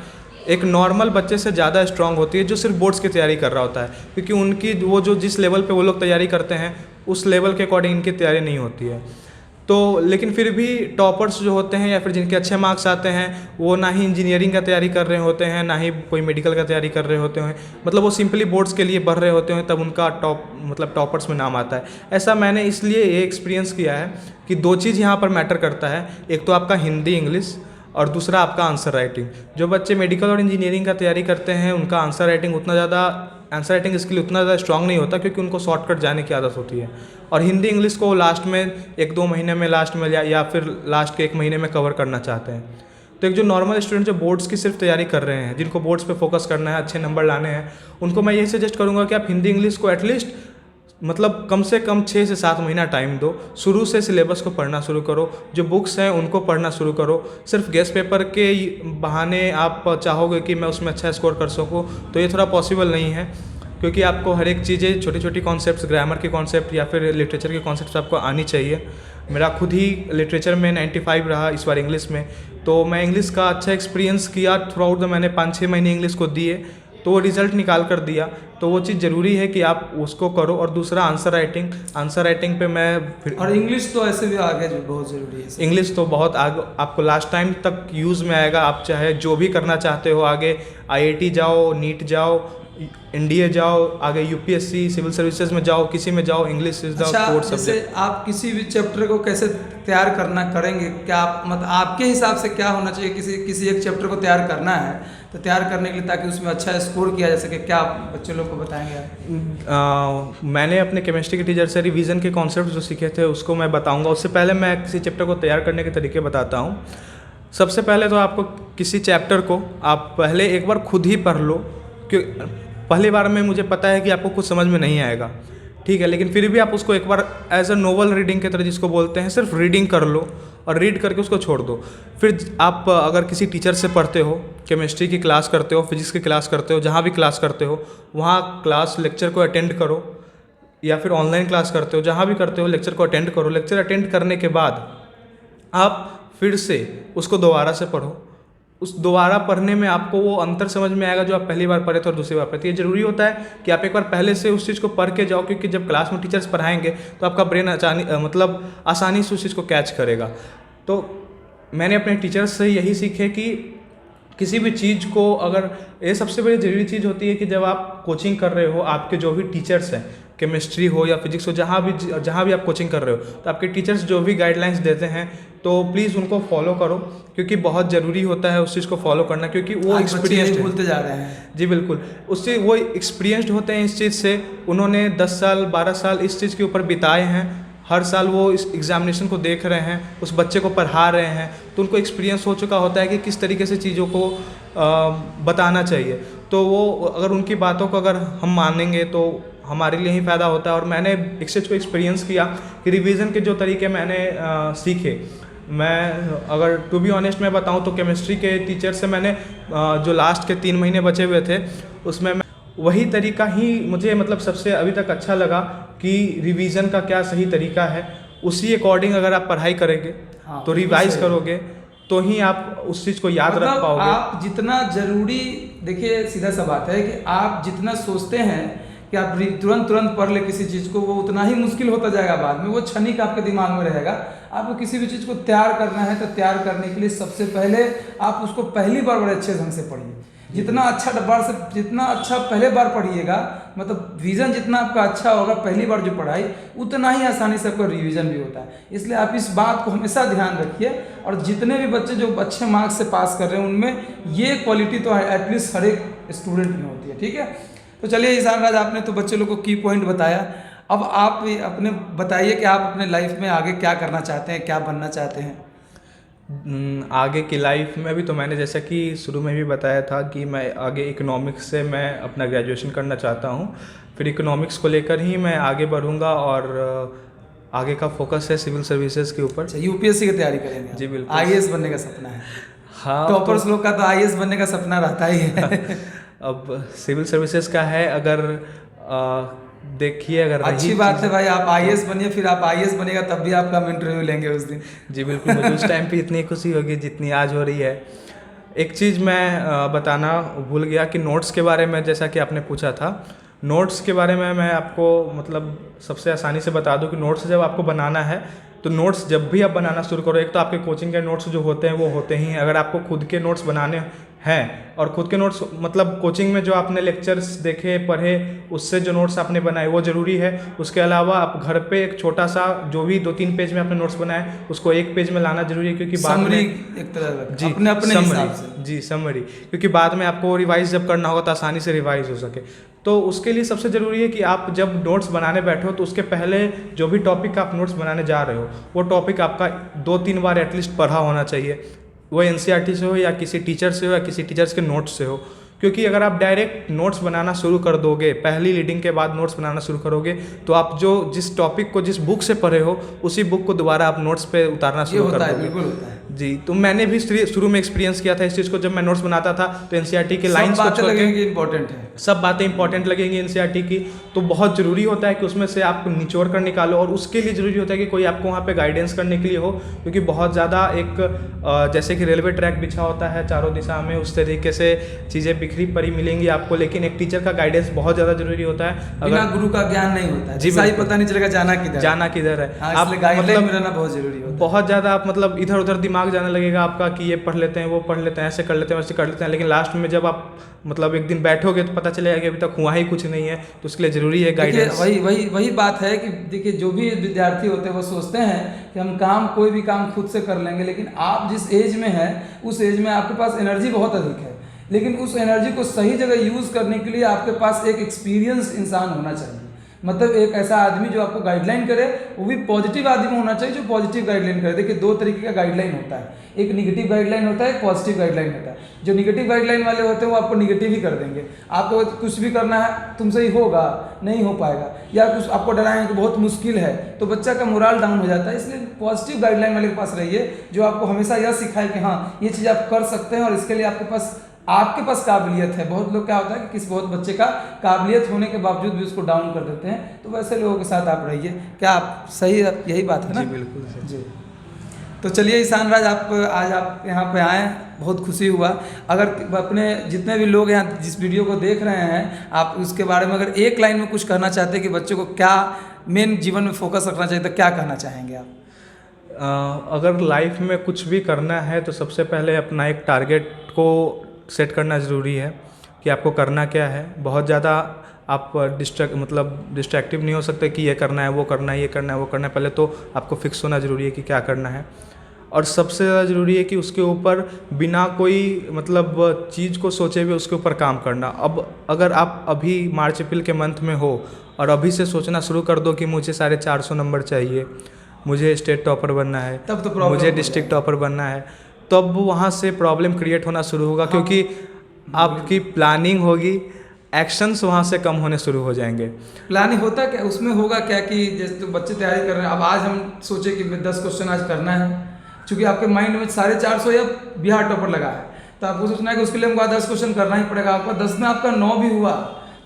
एक नॉर्मल बच्चे से ज़्यादा स्ट्रांग होती है जो सिर्फ बोर्ड्स की तैयारी कर रहा होता है, क्योंकि उनकी वो जो जिस लेवल पे वो लोग तैयारी करते हैं उस लेवल के अकॉर्डिंग इनकी तैयारी नहीं होती है। तो लेकिन फिर भी टॉपर्स जो होते हैं या फिर जिनके अच्छे मार्क्स आते हैं, वो ना ही इंजीनियरिंग का तैयारी कर रहे होते हैं, ना ही कोई मेडिकल का तैयारी कर रहे होते हैं, मतलब वो सिंपली बोर्ड्स के लिए पढ़ रहे होते हैं, तब उनका टॉपर्स में नाम आता है। ऐसा मैंने इसलिए ये एक्सपीरियंस किया है कि 2 चीज़ यहाँ पर मैटर करता है, एक तो आपका हिंदी इंग्लिश और दूसरा आपका आंसर राइटिंग। जो बच्चे मेडिकल और इंजीनियरिंग का तैयारी करते हैं उनका आंसर राइटिंग स्किल उतना ज़्यादा स्ट्रांग नहीं होता, क्योंकि उनको शॉर्टकट जाने की आदत होती है। और हिंदी इंग्लिश को लास्ट में 1-2 महीने में लास्ट में या फिर लास्ट के 1 महीने में कवर करना चाहते हैं। तो एक जो नॉर्मल स्टूडेंट जो बोर्ड्स की सिर्फ तैयारी कर रहे हैं, जिनको बोर्ड्स पे फोकस करना है, अच्छे नंबर लाने हैं, उनको मैं यही सजेस्ट करूँगा कि आप हिंदी इंग्लिश को एटलीस्ट मतलब कम से कम 6 से 7 महीना टाइम दो। शुरू से सिलेबस को पढ़ना शुरू करो, जो बुक्स हैं उनको पढ़ना शुरू करो। सिर्फ गेस्ट पेपर के बहाने आप चाहोगे कि मैं उसमें अच्छा स्कोर कर सकूँ, तो ये थोड़ा पॉसिबल नहीं है, क्योंकि आपको हर एक चीज़ें, छोटी छोटी कॉन्सेप्ट्स, ग्रामर के कॉन्सेप्ट या फिर लिटरेचर के कॉन्सेप्ट्स आपको आनी चाहिए। मेरा खुद ही लिटरेचर में 95 रहा इस बार इंग्लिश में, तो मैं इंग्लिश का अच्छा एक्सपीरियंस किया थ्रू आउट। मैंने 5-6 महीने इंग्लिश को दिए तो वो रिज़ल्ट निकाल कर दिया। तो वो चीज़ ज़रूरी है कि आप उसको करो। और दूसरा आंसर राइटिंग पे मैं और इंग्लिश तो ऐसे भी आगे जो बहुत ज़रूरी है। इंग्लिश तो बहुत आगे आपको लास्ट टाइम तक यूज़ में आएगा। आप चाहे जो भी करना चाहते हो आगे, IIT जाओ, नीट जाओ, NDA जाओ, आगे UPSC सिविल सर्विसेज में जाओ, किसी में जाओ, English is the core subject. जैसे आप किसी भी चैप्टर को कैसे तैयार करेंगे, क्या आप मतलब आपके हिसाब से क्या होना चाहिए? किसी एक चैप्टर को तैयार करना है तो तैयार करने के लिए, ताकि उसमें अच्छा स्कोर किया जा सके, क्या आप बच्चे लोग को बताएंगे आप? मैंने अपने केमिस्ट्री के टीचर से रिवीजन के कॉन्सेप्ट जो सीखे थे उसको मैं बताऊंगा। उससे पहले मैं किसी चैप्टर को तैयार करने के तरीके बताता हूँ। सबसे पहले तो आपको किसी चैप्टर को आप पहले एक बार खुद ही पढ़ लो, क्योंकि पहली बार में मुझे पता है कि आपको कुछ समझ में नहीं आएगा, ठीक है, लेकिन फिर भी आप उसको एक बार एज अ नोवेल रीडिंग की तरह जिसको बोलते हैं, सिर्फ रीडिंग कर लो और रीड करके उसको छोड़ दो। फिर आप अगर किसी टीचर से पढ़ते हो, केमिस्ट्री की क्लास करते हो, फिजिक्स की क्लास करते हो, जहाँ भी क्लास करते हो वहाँ क्लास लेक्चर को अटेंड करो, या फिर ऑनलाइन क्लास करते हो, जहाँ भी करते हो लेक्चर को अटेंड करो। लेक्चर अटेंड करने के बाद आप फिर से उसको दोबारा से पढ़ो। उस दोबारा पढ़ने में आपको वो अंतर समझ में आएगा जो आप पहली बार पढ़े थे और दूसरी बार पढ़े थे। ये ज़रूरी होता है कि आप एक बार पहले से उस चीज़ को पढ़ के जाओ, क्योंकि जब क्लास में टीचर्स पढ़ाएंगे तो आपका ब्रेन आसानी से उस चीज़ को कैच करेगा। तो मैंने अपने टीचर्स से यही सीखे कि किसी भी चीज़ को, अगर ये सबसे बड़ी ज़रूरी चीज़ होती है कि जब आप कोचिंग कर रहे हो, आपके जो भी टीचर्स हैं, केमिस्ट्री हो या फिजिक्स हो, जहाँ भी आप कोचिंग कर रहे हो, तो आपके टीचर्स जो भी गाइडलाइंस देते हैं तो प्लीज़ उनको फॉलो करो, क्योंकि बहुत ज़रूरी होता है उस चीज़ को फॉलो करना, क्योंकि वो एक्सपीरियंस्ड भूलते जा रहे हैं। जी बिल्कुल, उससे वो एक्सपीरियंस्ड होते हैं इस चीज़ से। उन्होंने 10 साल 12 साल इस चीज़ के ऊपर बिताए हैं। हर साल वो इस एग्जामिनेशन को देख रहे हैं, उस बच्चे को पढ़ा रहे हैं, तो उनको एक्सपीरियंस हो चुका होता है कि किस तरीके से चीज़ों को बताना चाहिए। तो वो अगर उनकी बातों को अगर हम मानेंगे तो हमारे लिए ही फ़ायदा होता है। और मैंने इस चीज़ को एक्सपीरियंस किया कि रिवीजन के जो तरीके मैंने सीखे, मैं अगर टू बी ऑनेस्ट मैं बताऊं तो केमिस्ट्री के टीचर से मैंने जो लास्ट के 3 महीने बचे हुए थे उसमें वही तरीका ही मुझे मतलब सबसे अभी तक अच्छा लगा कि रिवीजन का क्या सही तरीका है। उसी अकॉर्डिंग अगर आप पढ़ाई करेंगे तो रिवाइज करोगे तो ही आप उस चीज़ को याद रख पाओगे। आप जितना ज़रूरी, देखिए सीधा सा बात है कि आप जितना सोचते हैं कि आप तुरंत पढ़ ले किसी चीज़ को, वो उतना ही मुश्किल होता जाएगा बाद में। वो क्षणिक आपके दिमाग में रहेगा। आपको किसी भी चीज़ को तैयार करना है तो तैयार करने के लिए सबसे पहले आप उसको पहली बार बड़े अच्छे ढंग से पढ़िए। जितना अच्छा डब्बार से जितना अच्छा पहले बार पढ़िएगा, मतलब विजन जितना आपका अच्छा होगा पहली बार जो पढ़ाई, उतना ही आसानी से आपका रिवीजन भी होता है। इसलिए आप इस बात को हमेशा ध्यान रखिए। और जितने भी बच्चे जो अच्छे मार्क्स से पास कर रहे हैं उनमें ये क्वालिटी तो एटलीस्ट हर एक स्टूडेंट में होती है, ठीक है। तो चलिए ईशान राज, आपने तो बच्चे लोग को की पॉइंट बताया। अब आप अपने बताइए कि आप अपने लाइफ में आगे क्या करना चाहते हैं, क्या बनना चाहते हैं। आगे की लाइफ में भी तो मैंने जैसा कि शुरू में भी बताया था कि मैं आगे इकोनॉमिक्स से मैं अपना ग्रेजुएशन करना चाहता हूँ। फिर इकोनॉमिक्स को लेकर ही मैं आगे बढ़ूँगा और आगे का फोकस है सिविल सर्विसेज के ऊपर। अच्छा, यूपीएससी की तैयारी करेंगे? जी बिल्कुल। आईएएस बनने का सपना है? हाँ, टॉपर्स लोग का तो आईएएस बनने का सपना रहता ही है। अब सिविल सर्विसेज का है, अगर देखिए अगर अच्छी बात है भाई, आप आईएएस बनिए, फिर आप आईएएस बनेगा तब भी आपका हम इंटरव्यू लेंगे उस दिन। जी बिल्कुल, मुझे उस टाइम पे इतनी खुशी होगी जितनी आज हो रही है। एक चीज़ मैं बताना भूल गया कि नोट्स के बारे में, जैसा कि आपने पूछा था, नोट्स के बारे में मैं आपको मतलब सबसे आसानी से बता दूं कि नोट्स जब आपको बनाना है तो नोट्स जब भी आप बनाना शुरू करो, एक तो आपके कोचिंग के नोट्स जो होते हैं वो होते ही हैं। अगर आपको खुद के नोट्स बनाने हैं और खुद के नोट्स मतलब कोचिंग में जो आपने लेक्चर्स देखे पढ़े उससे जो नोट्स आपने बनाए वो ज़रूरी है। उसके अलावा आप घर पे एक छोटा सा जो भी 2-3 पेज में आपने नोट्स बनाए उसको एक पेज में लाना जरूरी है, क्योंकि बाद में एक तरह जी अपने हिसाब से जी समरी, क्योंकि बाद में आपको रिवाइज जब करना होगा तो आसानी से रिवाइज हो सके। तो उसके लिए सबसे ज़रूरी है कि आप जब नोट्स बनाने बैठो तो उसके पहले जो भी टॉपिक आप नोट्स बनाने जा रहे हो वो टॉपिक आपका 2-3 बार एटलीस्ट पढ़ा होना चाहिए। वो एनसीईआरटी से हो या किसी टीचर से हो या किसी टीचर्स के नोट्स से हो, क्योंकि अगर आप डायरेक्ट नोट्स बनाना शुरू कर दोगे, पहली रीडिंग के बाद नोट्स बनाना शुरू करोगे तो आप जो जिस टॉपिक को जिस बुक से पढ़े हो उसी बुक को दोबारा आप नोट्स पे उतारना शुरू कर दोगे। बिल्कुल होता है जी, तो मैंने भी शुरू में एक्सपीरियंस किया था इस चीज़ को। जब मैं नोट्स बनाता था तो एनसीईआरटी के लाइंस को छोड़ के इंपॉर्टेंट है, सब बातें इंपॉर्टेंट लगेंगी एनसीईआरटी की, तो बहुत ज़रूरी होता है कि उसमें से आप निचोड़ कर निकालो। और उसके लिए ज़रूरी होता है कि कोई आपको वहाँ पे गाइडेंस करने के लिए हो, क्योंकि बहुत ज़्यादा एक जैसे कि रेलवे ट्रैक बिछा होता है चारों दिशा में, उस तरीके से चीज़ें बिखरी पड़ी मिलेंगी आपको, लेकिन एक टीचर का गाइडेंस बहुत ज़्यादा ज़रूरी होता है। बिना गुरु का ज्ञान नहीं होता है। जी, सही पता नहीं चलेगा जाना किधर है। आप गाइडलाइन में रहना बहुत ज़रूरी होता है। बहुत ज़्यादा आप मतलब इधर उधर दिमाग जाने लगेगा आपका कि ये पढ़ लेते हैं, वो पढ़ लेते हैं, ऐसे कर लेते हैं, वैसे कर लेते हैं, लेकिन लास्ट में जब आप मतलब एक दिन बैठोगे तो पता चलेगा कि अभी तक हुआ ही कुछ नहीं है। तो उसके लिए ज़रूरी है गाइडेंस। वही बात है कि देखिए जो भी विद्यार्थी होते हैं वो सोचते हैं कि हम कोई भी काम खुद से कर लेंगे, लेकिन आप जिस एज में हैं उस एज में आपके पास एनर्जी बहुत अधिक है, लेकिन उस एनर्जी को सही जगह यूज़ करने के लिए आपके पास एक एक्सपीरियंस इंसान होना चाहिए। मतलब एक ऐसा आदमी जो आपको गाइडलाइन करे, वो भी पॉजिटिव आदमी होना चाहिए जो पॉजिटिव गाइडलाइन करे। देखिए 2 तरीके का गाइडलाइन होता है, एक निगेटिव गाइडलाइन होता है, एक पॉजिटिव गाइडलाइन होता है। जो निगेटिव गाइडलाइन वाले होते हैं वो आपको निगेटिव ही कर देंगे, आपको कुछ भी करना है तुमसे ही होगा, नहीं हो पाएगा, या कुछ आपको डराएंगे कि बहुत मुश्किल है, तो बच्चा का मोरल डाउन हो जाता है। इसलिए पॉजिटिव गाइडलाइन वाले के पास रहिए जो आपको हमेशा यह सिखाए कि हाँ ये चीज़ आप कर सकते हैं और इसके लिए आपके पास काबिलियत है। बहुत लोग क्या होता है कि किसी बहुत बच्चे का काबिलियत होने के बावजूद भी उसको डाउन कर देते हैं, तो वैसे लोगों के साथ आप रहिए। क्या आप सही यही बात है ना? जी बिल्कुल जी। तो चलिए ईशान राज, आज आप यहाँ पे आए, बहुत खुशी हुआ। अगर अपने जितने भी लोग यहाँ जिस वीडियो को देख रहे हैं, आप उसके बारे में अगर एक लाइन में कुछ कहना चाहते हैं कि बच्चों को क्या मेन जीवन में फोकस रखना चाहिए, तो क्या कहना चाहेंगे आप? अगर लाइफ में कुछ भी करना है तो सबसे पहले अपना एक टारगेट को सेट करना ज़रूरी है कि आपको करना क्या है। बहुत ज़्यादा आप डिस्ट्रैक्टिव नहीं हो सकते कि ये करना है, वो करना है, ये करना है, वो करना है। पहले तो आपको फिक्स होना ज़रूरी है कि क्या करना है, और सबसे ज़्यादा ज़रूरी है कि उसके ऊपर बिना कोई मतलब चीज़ को सोचे हुए उसके ऊपर काम करना। अब अगर आप अभी मार्च अप्रैल के मंथ में हो और अभी से सोचना शुरू कर दो कि मुझे 450 नंबर चाहिए, मुझे स्टेट टॉपर बनना है, तब तो मुझे डिस्ट्रिक्ट टॉपर बनना है, तब वहाँ से प्रॉब्लम क्रिएट होना शुरू होगा। क्योंकि आपकी प्लानिंग होगी, एक्शंस वहाँ से कम होने शुरू हो जाएंगे। प्लानिंग होता क्या उसमें होगा क्या कि जैसे तो बच्चे तैयारी कर रहे हैं, अब आज हम सोचे कि 10 क्वेश्चन आज करना है, क्योंकि आपके माइंड में 450 या बिहार टॉपर लगा है, तो आपको सोचना है कि उसके लिए हमको 10 क्वेश्चन करना ही पड़ेगा। आपका 10 में आपका 9 भी हुआ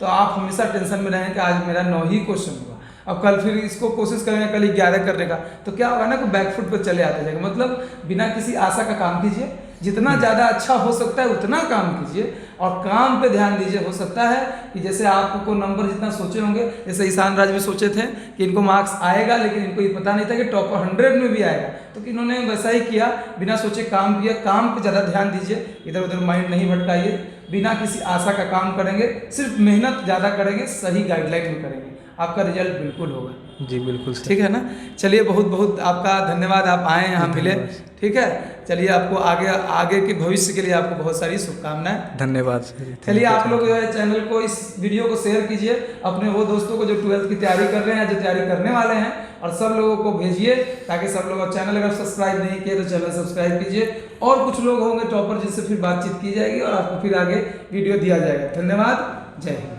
तो आप हमेशा टेंशन में रहें कि आज मेरा 9 ही क्वेश्चन हुआ। अब कल फिर इसको कोशिश करेंगे कल 11 करने का, तो क्या होगा ना कि बैकफुट पर चले आते जाएंगे। मतलब बिना किसी आशा का काम कीजिए, जितना ज़्यादा अच्छा हो सकता है उतना काम कीजिए और काम पे ध्यान दीजिए। हो सकता है कि जैसे आपको नंबर जितना सोचे होंगे, जैसे ईशान राज भी सोचे थे कि इनको मार्क्स आएगा, लेकिन इनको ये पता नहीं था कि टॉपर 100 में भी आएगा, तो कि इन्होंने वैसा ही किया, बिना सोचे काम किया। काम पे ज़्यादा ध्यान दीजिए, इधर उधर माइंड नहीं भटकाइए। बिना किसी आशा का काम करेंगे, सिर्फ मेहनत ज़्यादा करेंगे, सही गाइडलाइन में करेंगे, आपका रिजल्ट बिल्कुल होगा। जी बिल्कुल सर। ठीक है ना। चलिए बहुत बहुत आपका धन्यवाद, आप आए यहाँ मिले। ठीक है, चलिए आपको आगे आगे के भविष्य के लिए आपको बहुत सारी शुभकामनाएं। धन्यवाद सर। चलिए आप लोग जो है चैनल को, इस वीडियो को शेयर कीजिए अपने वो दोस्तों को जो 12th की तैयारी कर रहे हैं, जो तैयारी करने वाले हैं, और सब लोगों को भेजिए ताकि सब लोग, चैनल अगर सब्सक्राइब नहीं किए तो चैनल सब्सक्राइब कीजिए। और कुछ लोग होंगे टॉपर जिनसे फिर बातचीत की जाएगी और आपको फिर आगे वीडियो दिया जाएगा। धन्यवाद, जय हिंद।